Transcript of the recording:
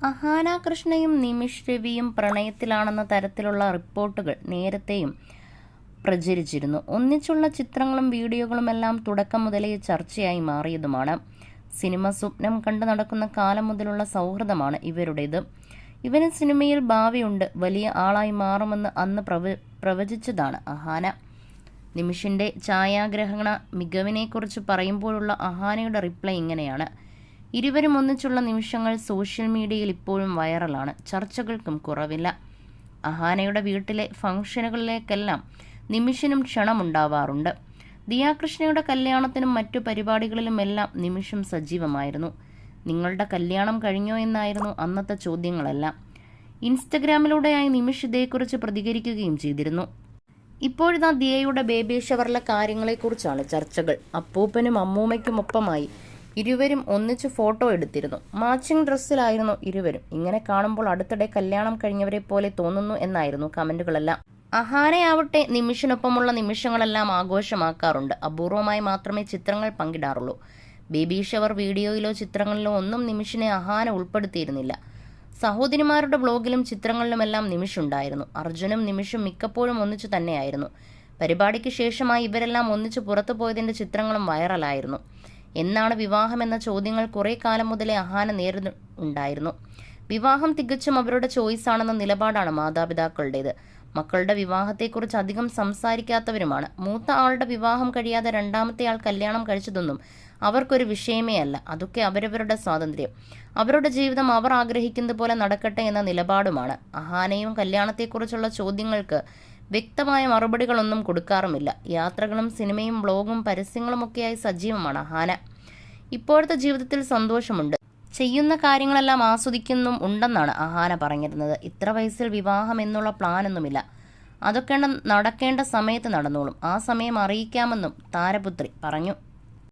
അഹാന കൃഷ്ണയും നിമിഷ് രവിയും പ്രണയത്തിലാണെന്ന തരത്തിലുള്ള റിപ്പോർട്ടുകൾ നേരത്തെയും പ്രചരിച്ചിരുന്നു. ഒന്നിച്ചുള്ള ചിത്രങ്ങളും വീഡിയോകളുമെല്ലാം തുടക്കം മുതലേ ചർച്ചയായി മാറിയതുമാണ്. സിനിമ സ്വപ്നം കണ്ടു നടക്കുന്ന കാലം മുതലുള്ള സൗഹൃദമാണ് ഇവരുടേത്. ഇവന് സിനിമയിൽ ഭാവിയുണ്ട്, വലിയ ആളായി മാറുമെന്ന് അന്ന് പ്രവചിച്ചതാണ് അഹാന. നിമിഷിന്റെ ഛായാഗ്രഹണ മികവിനെക്കുറിച്ച് പറയുമ്പോഴുള്ള അഹാനയുടെ റിപ്ലൈ ഇങ്ങനെയാണ്: ഇരുവരും ഒന്നിച്ചുള്ള നിമിഷങ്ങൾ സോഷ്യൽ മീഡിയയിൽ ഇപ്പോഴും വൈറലാണ്. ചർച്ചകൾക്കും കുറവില്ല. അഹാനയുടെ വീട്ടിലെ ഫംഗ്ഷനുകളിലേക്കെല്ലാം നിമിഷിനും ക്ഷണമുണ്ടാവാറുണ്ട്. ദിയാകൃഷ്ണയുടെ കല്യാണത്തിനും മറ്റു പരിപാടികളിലുമെല്ലാം നിമിഷം സജീവമായിരുന്നു. നിങ്ങളുടെ കല്യാണം കഴിഞ്ഞോ എന്നായിരുന്നു അന്നത്തെ ചോദ്യങ്ങളെല്ലാം. ഇൻസ്റ്റഗ്രാമിലൂടെയായി നിമിഷ് ഇതേക്കുറിച്ച് പ്രതികരിക്കുകയും ചെയ്തിരുന്നു. ഇപ്പോഴിതാ ദിയയുടെ ബേബി ഷവറിലെ കാര്യങ്ങളെക്കുറിച്ചാണ് ചർച്ചകൾ. അപ്പൂപ്പനും അമ്മൂമ്മയ്ക്കുമൊപ്പമായി ഇരുവരും ഒന്നിച്ച് ഫോട്ടോ എടുത്തിരുന്നു. മാച്ചിങ് ഡ്രസ്സിലായിരുന്നു ഇരുവരും. ഇങ്ങനെ കാണുമ്പോൾ അടുത്തിടെ കല്യാണം കഴിഞ്ഞവരെ പോലെ തോന്നുന്നു എന്നായിരുന്നു കമന്റുകളെല്ലാം. അഹാനയാവട്ടെ നിമിഷിനൊപ്പമുള്ള നിമിഷങ്ങളെല്ലാം ആഘോഷമാക്കാറുണ്ട്. അപൂർവമായി മാത്രമേ ചിത്രങ്ങൾ പങ്കിടാറുള്ളൂ. ബേബി ഷവർ വീഡിയോയിലോ ചിത്രങ്ങളിലോ ഒന്നും നിമിഷിനെ അഹാന ഉൾപ്പെടുത്തിയിരുന്നില്ല. സഹോദരിമാരുടെ ബ്ലോഗിലും ചിത്രങ്ങളിലുമെല്ലാം നിമിഷുണ്ടായിരുന്നു. അർജുനും നിമിഷും മിക്കപ്പോഴും ഒന്നിച്ചു തന്നെയായിരുന്നു. പരിപാടിക്ക് ശേഷമായി ഇവരെല്ലാം ഒന്നിച്ചു പുറത്തു പോയതിന്റെ ചിത്രങ്ങളും വൈറലായിരുന്നു. എന്നാണ് വിവാഹം എന്ന ചോദ്യങ്ങൾ കുറെ കാലം മുതലേ അഹാന നേരിടുണ്ടായിരുന്നു. വിവാഹം തികച്ചും അവരുടെ ചോയ്സാണെന്ന നിലപാടാണ് മാതാപിതാക്കളുടേത്. മക്കളുടെ വിവാഹത്തെക്കുറിച്ച് അധികം സംസാരിക്കാത്തവരുമാണ്. മൂത്ത ആളുടെ വിവാഹം കഴിയാതെ രണ്ടാമത്തെ ആൾ കല്യാണം കഴിച്ചതൊന്നും അവർക്കൊരു വിഷയമേ അല്ല. അതൊക്കെ അവരവരുടെ സ്വാതന്ത്ര്യം. അവരുടെ ജീവിതം അവർ ആഗ്രഹിക്കുന്നത് പോലെ നടക്കട്ടെ എന്ന നിലപാടുമാണ്. അഹാനയും കല്യാണത്തെക്കുറിച്ചുള്ള ചോദ്യങ്ങൾക്ക് വ്യക്തമായ മറുപടികളൊന്നും കൊടുക്കാറുമില്ല. യാത്രകളും സിനിമയും ബ്ലോഗും പരസ്യങ്ങളുമൊക്കെയായി സജീവമാണ് അഹാന. ഇപ്പോഴത്തെ ജീവിതത്തിൽ സന്തോഷമുണ്ട്, ചെയ്യുന്ന കാര്യങ്ങളെല്ലാം ആസ്വദിക്കുന്നും ഉണ്ടെന്നാണ് അഹാന പറഞ്ഞിരുന്നത്. ഇത്ര വയസ്സിൽ വിവാഹം എന്നുള്ള പ്ലാനൊന്നുമില്ല. അതൊക്കെ നടക്കേണ്ട സമയത്ത് നടന്നോളും. ആ സമയം അറിയിക്കാമെന്നും താരപുത്രി പറഞ്ഞു.